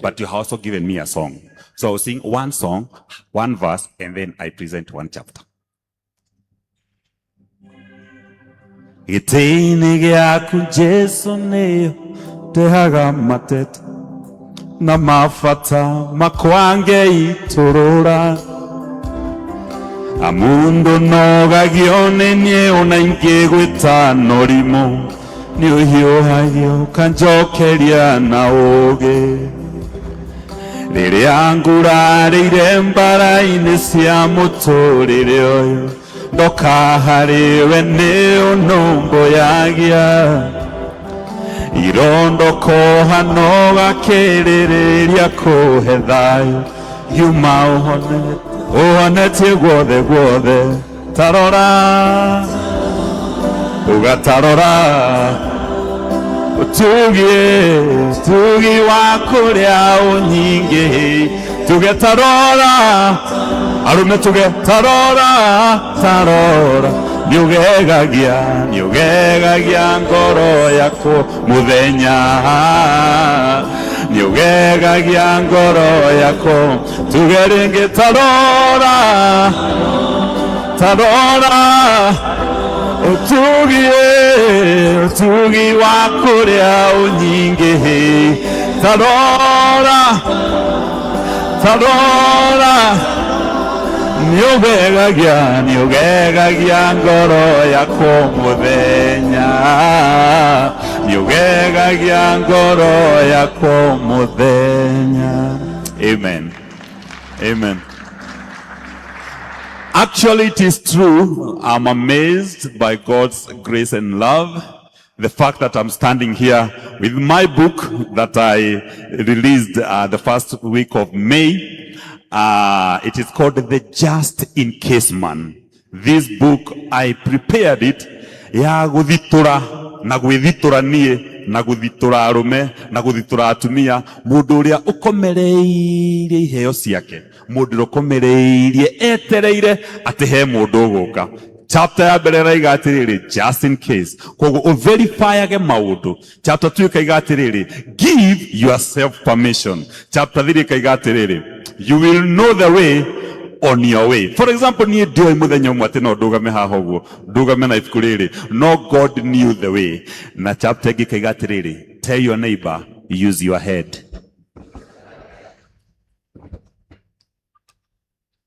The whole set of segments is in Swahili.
but you have also given me a song. So I'll sing one song, one verse, and then I present one chapter. Gĩtĩ-inĩ gĩaku Jesu nĩyo ndehaga mateta na mabata makwa Ngai tũrũra. Amundu nogagio nĩ niĩ ona ingĩgwĩta norimũ nĩ ũhiũhagio ũkanjokeria na ũũgĩ. Rĩrĩa ngurarĩire mbara-inĩ cia mũtũrĩre ũyũ ndoka harĩwe nĩ ũnũmbũyagia. Irondoko no gakĩrĩrĩria kũhe thayũ yuma ũhonetie guothe guothe. Tarora ũgatarora tugi wa kũrĩa ũnyingĩ. Tugetarora arume tugetarora tarora nĩũgegagia ngoro yakwa mũthenya. Nĩũgegagia ngoro yakwa tuge rĩngĩ tarora utugi wa kũrĩa ũnyingĩ. Tarora nĩũgegagia ngoro yakwa mũthenya. Nĩũgegagia ngoro yakwa mũthenya. Amen. Amen. Actually, it is true. I'm amazed by God's grace and love. The fact that I'm standing here with my book that I released the first week of May. It is called The Just in Case Man. This book, I prepared it ya guthitura na gwithitura nie na guthitura arume na guthitura atumia, mundu uria ukomereirie iheo ciake, mundu ukomereirie etereire ati he mundu uguka. Chapter ya mbere raiga atiriri just in case, koguo verifyage maundu. Chapter 2 kaiga atiriri give yourself permission. Chapter 3 kaiga atiriri you will know the way on your way. For example, niĩ ndioi mũthenya ũmwe atĩ no ndũgame haha ũguo, ndũgame na ibuku rĩrĩ. No, God knew the way. Na chapter ĩngĩ kaiga atĩrĩrĩ, tell your neighbor, use your head.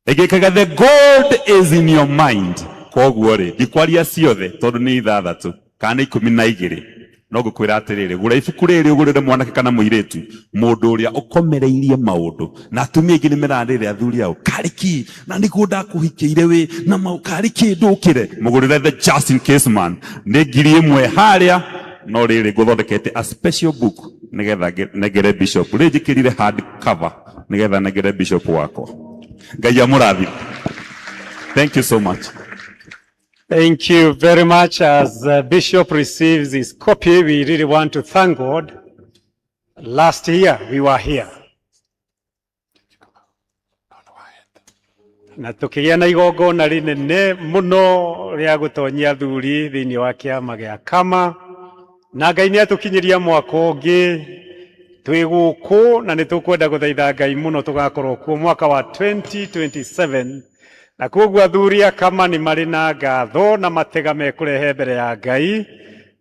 Ĩngĩ kaiga the gold is in your mind. Koguo rĩ, ndikwaria ciothe tondũ nĩ ithathatũ kana 12. No ngũkwĩra atĩrĩrĩ, gũra ibuku rĩrĩ ũgũrĩre mwanake kana mũirĩtu, mũndũ ũrĩa ũkomereirie maũndũ. Na atumia aingĩ nĩmerarĩrĩra athuri ao, kariki na nĩguo ndakũhikĩire wĩ na kariki ndũkĩre. Mũgũrĩre The Just in Case Man. Nĩ 1,000 harĩa, no rĩrĩ ngũthondekete a special book nĩgetha negere bishop. Rĩnjĩkĩrire hard cover nĩgetha negere bishop wakwa. Ngai amũrathime. Thank you so much. Thank you very much. As Bishop receives his copy, we really want to thank God. Last year, we were here. Na tukigĩa na igongona rinene muno rĩa gũtonyia athuri thĩinĩ wa kĩama gĩa Kama. Na Ngai nĩatũkinyĩria mwaka ũngĩ twĩ gũkũ na nĩtũkwenda gũthaitha Ngai mũno tũgakorwo kuo mwaka wa 2027. Na koguo athuri a Kama nĩ marĩ na ngatho na matega mekũrehe mbere ya Ngai.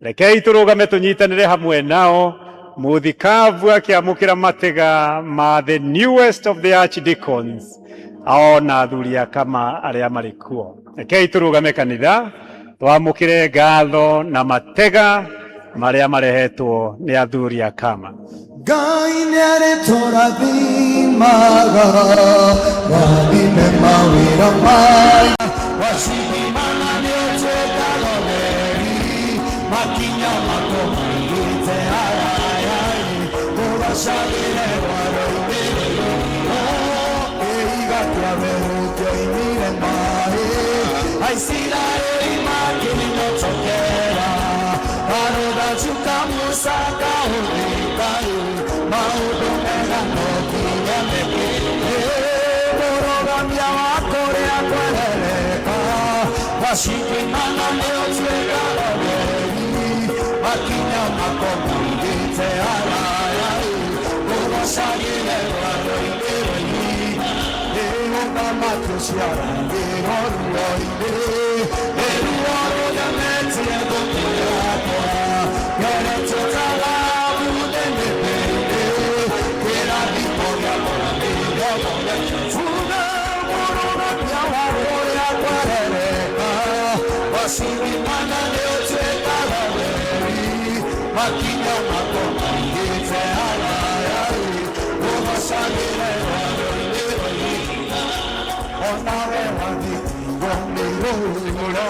Rekei tũrũgame tũnyitanĩre hamwe nao. Mũthikabu akĩamũkĩra matega ma the newest of the archdeacons na athuri a Kama arĩa marĩ kuo. Rekei tũrũgame kanitha twamũkĩre ngatho na matega marĩa marehetwo nĩ athuri a Kama. Ngai nĩarĩtũrathimaga rathime mawĩra maya wacimana nĩũtwĩkaga weri makinya makomangĩte ayayai tũgacagĩre rwaro-inĩ iga twaverũtio-inĩre maĩ Aisiraeli makĩnyotokera arũthacuka Musa kahũthĩkaĩ maũndũ mega nokinya mekĩre mũrũgamia wa kũrĩa kwerereka wacindimana nĩũtuĩkaga weri makinya makomangĩte arayai Ubasagire waroinde Ewa matusiara Eroru waroinde Eruaro ya meti egoto yako Yere tutala Bude nebende Kera victoria Borande Yabore Fuga Muruna Piawa Oya Kwarereka Wasiri Mana Leote Kalaveri Makinya Makoma Yete Alaya Ubasagire waroinde Onare wadi Wonde Rura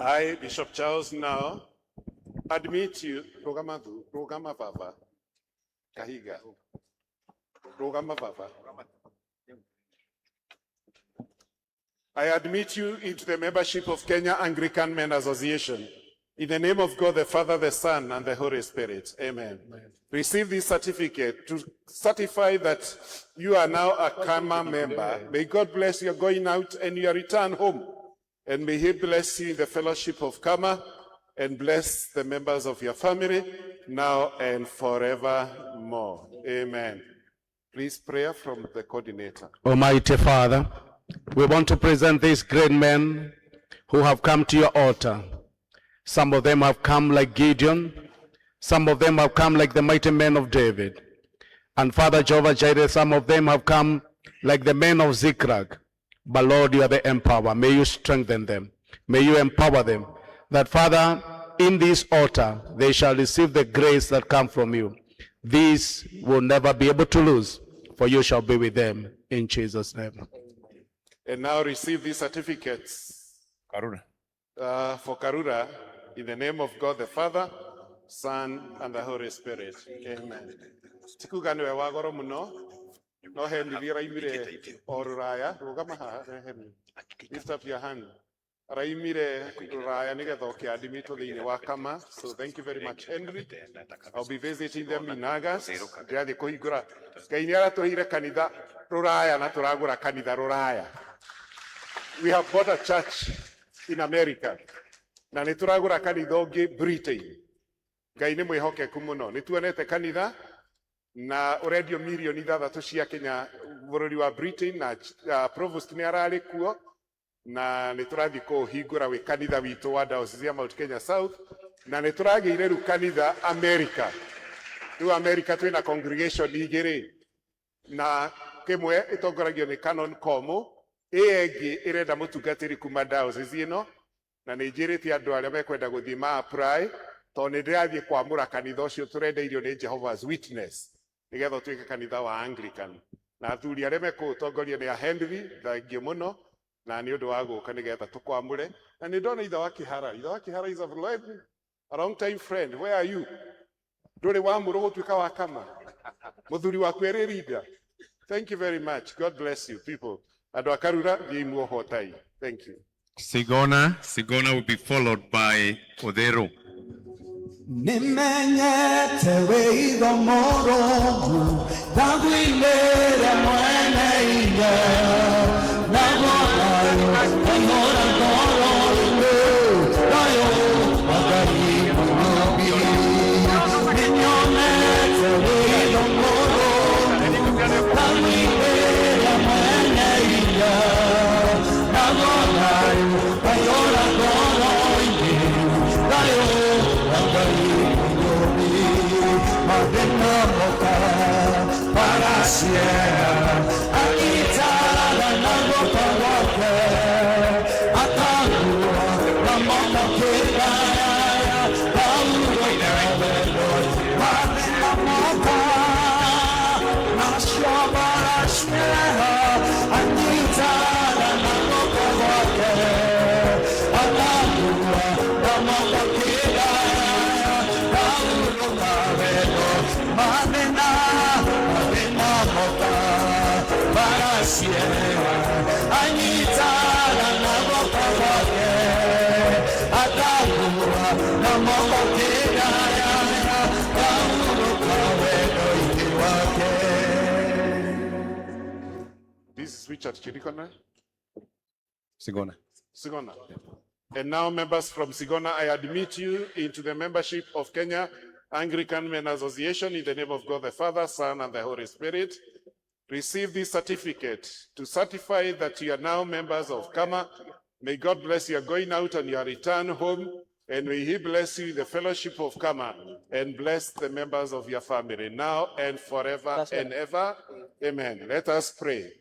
I, Bishop Charles, now admit you, Rogama Baba, Kahiga, Rogama Baba. I admit you into the membership of Kenya Anglican Men Association. In the name of God, the Father, the Son, and the Holy Spirit. Amen. Amen. Receive this certificate to certify that you are now a Kama member. May God bless your going out and your return home. And may He bless you in the fellowship of Kama and bless the members of your family now and forevermore. Amen. Please, prayer from the coordinator. Almighty Father, we want to present these great men who have come to your altar. Some of them have come like Gideon. Some of them have come like the mighty men of David. And Father Jehovah Jireh, some of them have come like the men of Ziklag. But Lord, you are the empower. May you strengthen them. May you empower them. That Father, in this altar, they shall receive the grace that comes from you. These will never be able to lose, for you shall be with them. In Jesus' name. And now receive these certificates. Karura. For Karura, in the name of God the Father, Son, and the Holy Spirit. Amen. Tikugano ya wagoro muno. No Henry Raimire or Raya. Lift up your hand. Raimire Raya Nigadoki Adimito the Wakama. So thank you very much, Henry. I'll be visiting them in August. They are the Kohigura. Kainara to Hira Kanida Raya, Naturagura Kanida Raya. We have bought a church in America. Na nituragura kanitha Britain. Ngai nĩ mwĩhokeku mũno. Nĩtuonete kanitha na ũrendio mirioni 6 cia Kenya bũrũri wa Britain na provost nĩ ararĩ kuo na nĩtũrathiĩ kũhingũra wĩ kanitha witũ wa Diocese ya Mount Kenya South na nĩtũragĩire rĩu kanitha America. Rĩu America twĩna congregation igĩrĩ na kĩmwe ĩtongoragio nĩ Canon Komu, ĩngĩ ĩrenda mũtungatĩri kuma Diocese ĩno na nĩnjĩrĩte andũ arĩa mekwenda gũthiĩ ma-apply tondũ nĩndĩrathiĩ kwamũra kanitha ũcio tũrenderio nĩ Jehovah's Witness nĩgetha ũtuĩke kanitha wa Anglican na athuri arĩa mekũũtongoria nĩ a Henry thengiũ mũno na nĩ ũndũ wa gũka nĩgetha tũkwamũre na nĩndona ithe wa Kĩhara. Ithe wa Kĩhara is a long time friend. Where are you? Ndũrĩ wamũrwo gũtuĩka wa Kama mũthuri waku erĩ leader. Thank you very much. God bless you people. Andũ a Karura thiĩ muohotai. Thank you. Sigona will be followed by Odero. Nimenyete wĩigo mũrũmu ndagwĩmĩre mwene ire nagonayo kaihũra ngoro-inĩ nayo Ngai mũnobi ninyonete wĩigo mũrũmu ndagwĩmĩre mwene ire nagonayo kaihũra ngoro-inĩ nayo para siempre, agitada la boca guape, atando la mano que cae, la uno de la boca, This is Richard Chirikona. Sigona. Sigona. And now, members from Sigona, I admit you into the membership of Kenya Anglican Men Association in the name of God the Father, Son, and the Holy Spirit. Receive this certificate to certify that you are now members of Kama. May God bless your going out and your return home, and may He bless you in the fellowship of Kama and bless the members of your family now and forever and ever. Amen. Let us pray.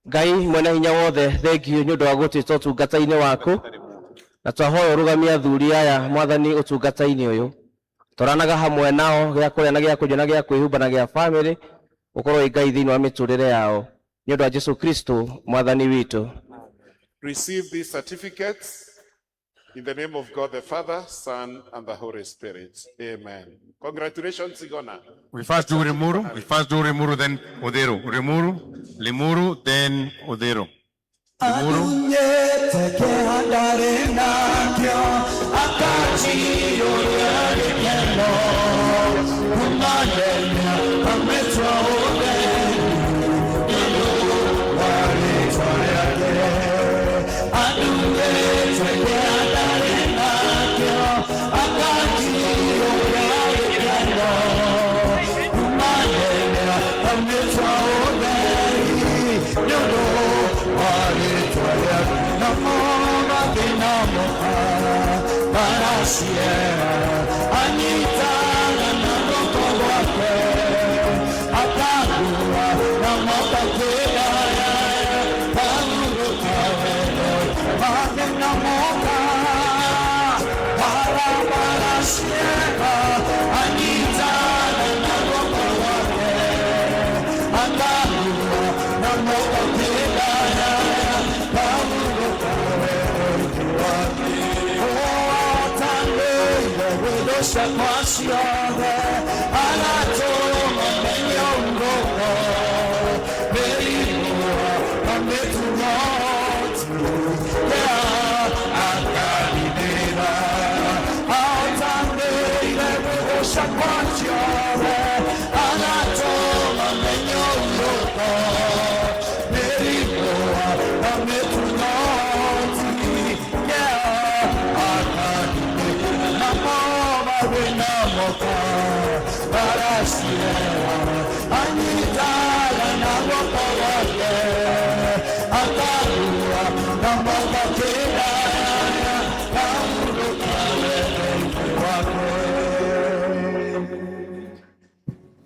Ngai mwena hinya wothe thengio nĩ ũndũ wa gũtwĩta ũtungata-inĩ waku na twahoya ũrũgamie athuri aya mwathani ũtungata-inĩ ũyũ tũranaga hamwe nao gĩa kũrĩa na gĩa kũnyua na gĩa kwĩhumba na gĩa family ũkorwo wĩ Ngai thĩinĩ wa mĩtũrĩre yao nĩ ũndũ wa Jesu Kristo mwathani witũ. Receive these certificates in the name of God the Father, Son, and the Holy Spirit. Amen. Congratulations, Sigona. We first do Rimuru, then Odero. Limuru, then Odero. Limuru.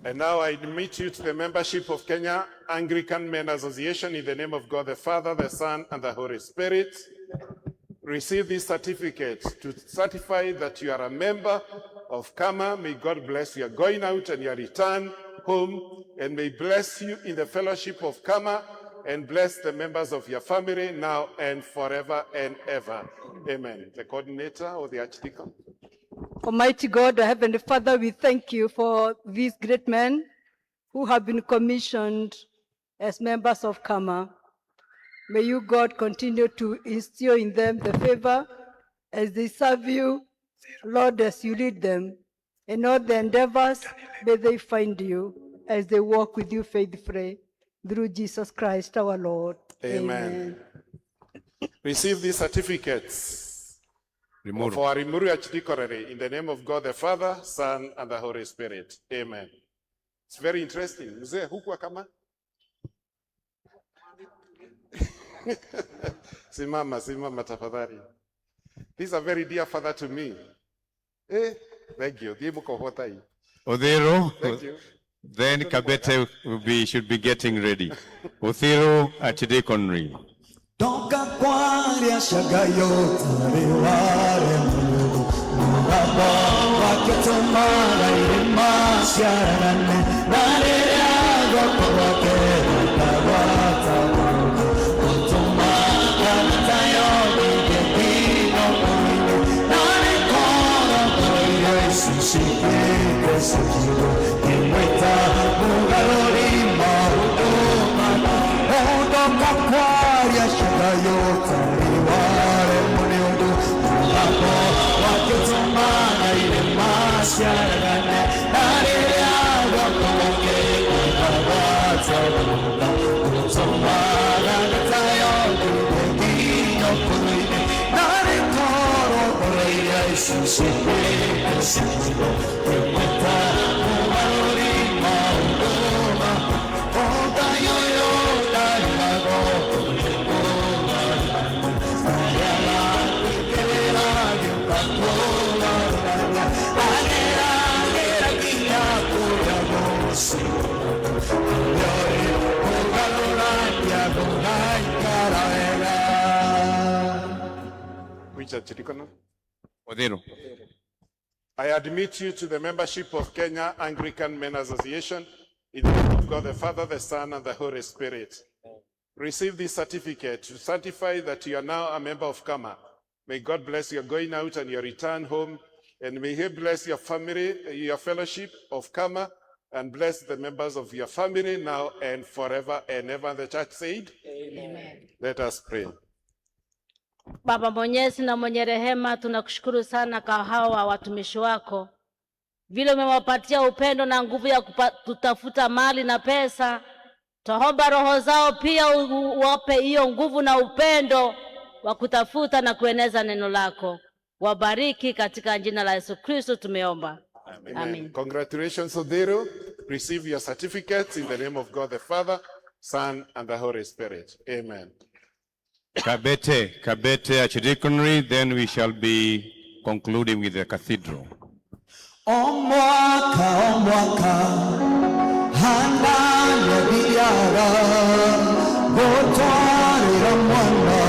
And now I admit you to the membership of Kenya Anglican Men Association in the name of God the Father, the Son, and the Holy Spirit. Receive this certificate to certify that you are a member of Kama. May God bless your going out and your return home, and may bless you in the fellowship of Kama and bless the members of your family now and forever and ever. Amen. The coordinator or the archdeacon. Almighty God, our Heavenly Father, we thank you for these great men who have been commissioned as members of Kama. May you, God, continue to instill in them the favor as they serve you, Lord, as you lead them. In all their endeavors, may they find you as they walk with you faithfully through Jesus Christ our Lord. Amen. Receive these certificates. Rimuru. For Rimuru Archdeaconry, in the name of God the Father, Son, and the Holy Spirit. Amen. It's very interesting. Mzee, huku kama? Simama tafadhali. These are very dear father to me. Thank you. Odero. Thank you. Then Kabete should be getting ready. Othiro Archdeaconry. Toka kwalia shagayo tareware mungu Mugabo waketomara irima siarane Nare yago kwa wake ciaragane Narira wakoge Wawatsaruga Kutsomara Natayo Kudegino Kuruine Narikoro Koreya Isusipe Kusipo Kumeta Kumaruri Maudoma Oda Yoyo Darimago Odhiro. I admit you to the membership of Kenya Anglican Men Association in the name of God the Father, the Son, and the Holy Spirit. Receive this certificate to certify that you are now a member of Kama. May God bless your going out and your return home, and may He bless your family, your fellowship of Kama, and bless the members of your family now and forever and ever. The church said, Amen. Let us pray. Baba Mwenyezi na mwenye rehema, tunakushukuru sana kwa hawa watumishi wako, vile umewapatia upendo na nguvu ya kutafuta mali na pesa. Tuomba roho zao pia uwape hiyo nguvu na upendo wa kutafuta na kueneza neno lako. Wabariki katika jina la Yesu Kristo tumeomba. Amen. Amen. Congratulations, Odhiro. Receive your certificates in the name of God the Father, Son, and the Holy Spirit. Amen. Kabete Archdeaconry, then we shall be concluding with the cathedral. Omwaka Hana Yabiara Gotwarira mwana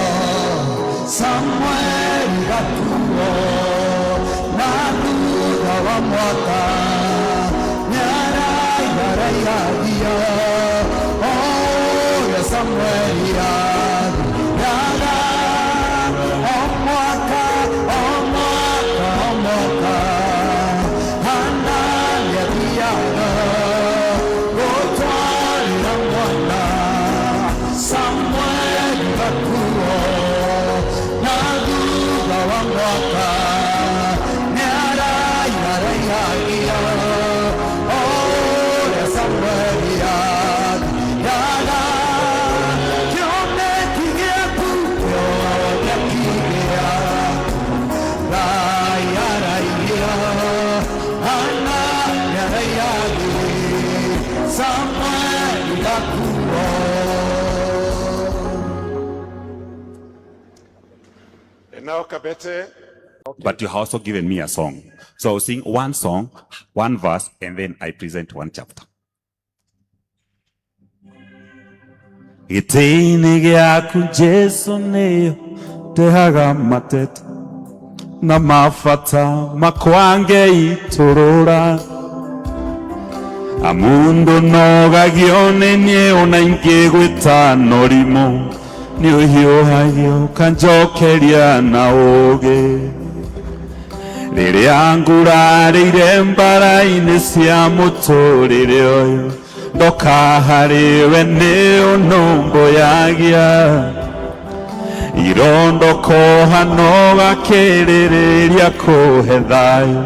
Samuel Gatuo Naruga wa mwaka Nyara Yadia Oh ya Samuel Now, Kabete. But you have also given me a song. So I'll sing one song, one verse, and then I present one chapter. Gĩtĩ-inĩ gĩaku Jesu nĩyo ndehaga mateta na mabata makwa Ngai tũrũra. Amundu nogagio nĩ niĩ ona ingĩgwĩta norimũ nĩ ũhiũhagio ũkanjokeria na ũũgĩ. Rĩrĩa ngurarĩire mbara-inĩ cia mũtũrĩre ũyũ ndoka harĩwe nĩ ũnũmbũyagia. Irondoko hano gakĩrĩrĩria kũhe thayũ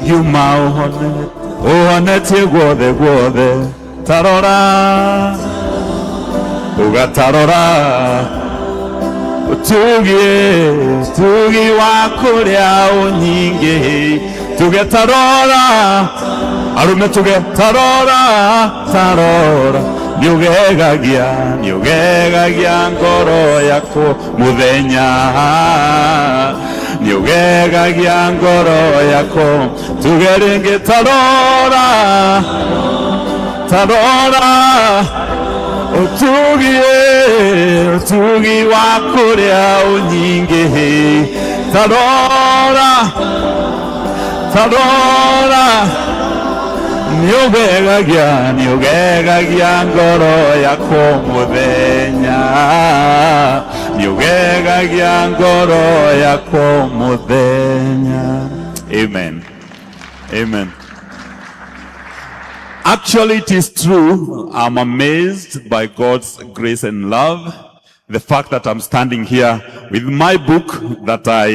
yuma ũhonetie guothe guothe. Tarora ugatarora tugi wa kũrĩa ũnyingĩ tugetarora arume tugetarora tarora nĩũgegagia ngoro yakwa mũthenya nĩũgegagia ngoro yakwa tuge rĩngĩ tarora Utugi wa kũrĩa ũnyingĩ tarora nĩũgegagia ngoro yakwa mũthenya nĩũgegagia ngoro yakwa mũthenya. Amen. Amen. Actually, it is true. I'm amazed by God's grace and love. the fact that I'm standing here with my book that I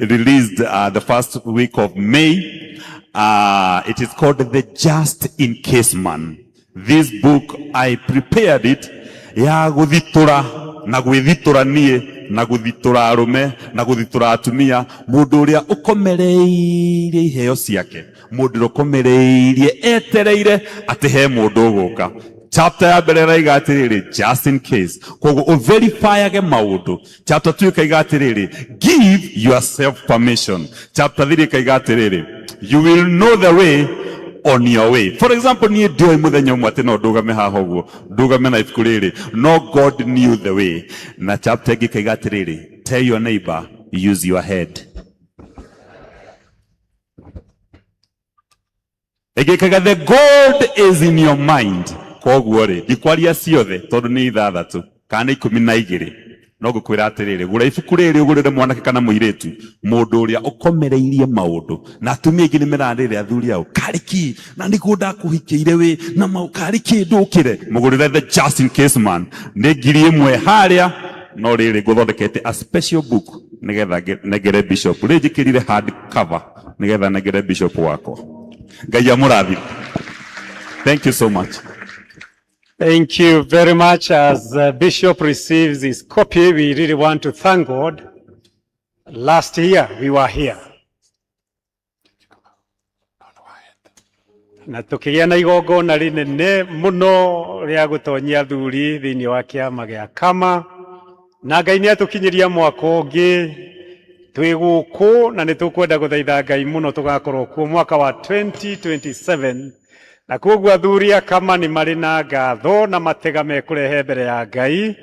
released the first week of May. It is called The Just in Case Man. This book, I prepared it ya guthitura na gwithitura nie na guthitura arume na guthitura atumia, mundu uria ukomereirie iheo ciake, mundu ukomereirie etereire ati he mundu uguka. Chapter ya mbere raiga atiriri just in case, koguo verify maundu. Chapter 2 kaiga atiriri give yourself permission. Chapter 3 kaiga atiriri you will know the way on your way. For example, ni dio muthenya umwe ati no ndugame haha uguo, ndugame na ibuku riri no God knew the way. Na chapter ĩngĩ kaiga atiriri tell your neighbor use your head. Ĩngĩ kaiga the God is in your mind. Koguo ri ikwaria ciothe tondu ni ithathatu kana 12 no gukwira atiriri gura ibuku riri ugurire mwanake kana muiretu mundu uria ukomereirie maundu na atumia ingi ni mirarire athuri ao kariki na niguo ndakuhikiire we na kariki ndukire mugurire the just in case man ni ngiri imwe haria no riri guthondekete a special book nigetha negere bishop rijikirire hard cover nigetha negere bishop wako. Ngai amurathi. Thank you so much. Thank you very much. As Bishop receives his copy, we really want to thank God. Last year we were here. Na tukigia na igongona rinene muno ria gutonyia athuri thiini wa kiama gia Kama, na Ngai ni atukinyiria mwaka ungi twi guku na ni tukwenda guthaitha Ngai muno tugakorwo kuo mwaka wa 2027. Na koguo athuri a Kama ni mari na ngatho na matega mekurehe mbere ya Ngai.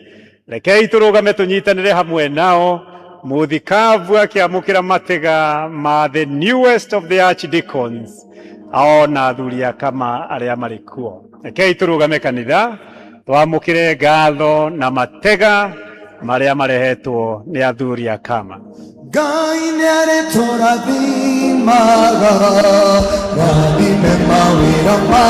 Rekei turugame tunyitanire hamwe nao muthikavu akiamukira matega ma the newest of the archdeacons aona athuri a Kama aria mari kuo. Rekei turugame kanitha twamukire ngatho na matega maria marehetwo ni athuri a Kama. Ngai nĩarĩtũrathimaga, rathime mawĩra ma